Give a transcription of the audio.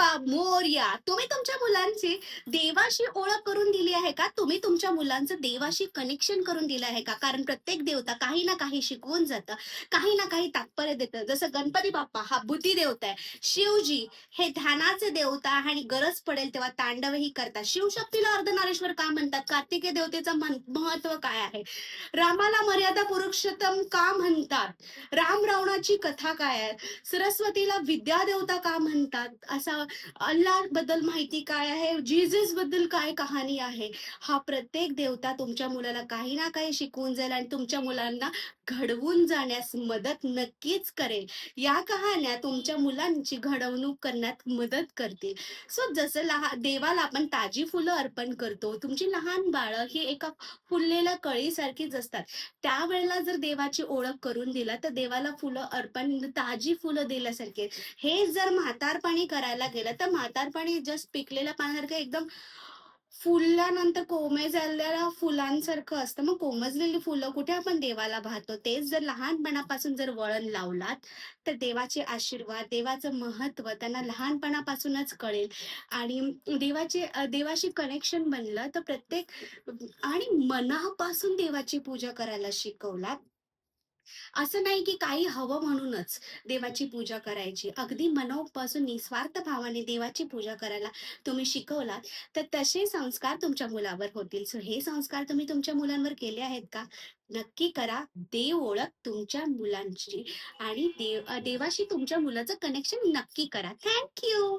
बाप्पा मोरया. तुम्ही तुमच्या मुलांची देवाशी ओळख करून दिली आहे का? तुम्ही तुमच्या मुलांचं देवाशी कनेक्शन करून दिलं आहे का? कारण प्रत्येक देवता काही ना काही शिकवून जातं, काही ना काही तात्पर्य देतं. जसं गणपती बाप्पा हा बुद्धी देवता आहे. शिवजी हे ध्यानाचे देवता आणि गरज पडेल तेव्हा तांडवही करतात. शिवशक्तीला अर्धनारेश्वर का म्हणतात? कार्तिकेय देवतेचं महत्व काय आहे? रामाला मर्यादा पुरुषोत्तम का म्हणतात? राम रावणाची कथा काय आहे? सरस्वतीला विद्या देवता का म्हणतात? असा अल्लाह बद्दल माहिती काय आहे? जीजस बद्दल काय कहाणी आहे? हा प्रत्येक देवता तुमच्या मुलाला काही ना काही शिकवून जाईल आणि तुमच्या मुलांना घडवून जाण्यास मदत नक्कीच करेल. या कहाण्या तुमच्या मुलांची घडवणूक करण्यात मदत करतील. सो जसं देवाला आपण ताजी फुलं अर्पण करतो, तुमची लहान बाळं ही एका फुललेल्या कळीसारखीच असतात. त्यावेळेला जर देवाची ओळख करून दिला, तर देवाला फुलं अर्पण ताजी फुलं दिल्यासारखे. हे जर म्हातारपणी करायला गेलं, तर म्हातारपणी जस्ट पिकलेल्या पानासारखं एकदम फुलल्यानंतर कोमेजलेल्या फुलांसारखं असतं. मग कोमेजलेली फुलं कुठे आपण देवाला वाहतो. तेच जर लहानपणापासून जर वळण लावलात, तर देवाचे आशीर्वाद, देवाचं महत्त्व त्यांना लहानपणापासूनच कळेल आणि देवाशी कनेक्शन बनलं, तर प्रत्येक आणि मनापासून देवाची पूजा करायला शिकवलात. असं नाही की काही हवं म्हणूनच देवाची पूजा करायची. अगदी मनोपासून निस्वार्थ भावाने देवाची पूजा करायला तुम्ही शिकवलात, तर तसे संस्कार तुमच्या मुलावर होतील. सो हे संस्कार तुम्ही तुमच्या मुलांवर केले आहेत का? नक्की करा. देव ओळख तुमच्या मुलांची आणि देवाशी तुमच्या मुलाचं कनेक्शन नक्की करा. Thank you.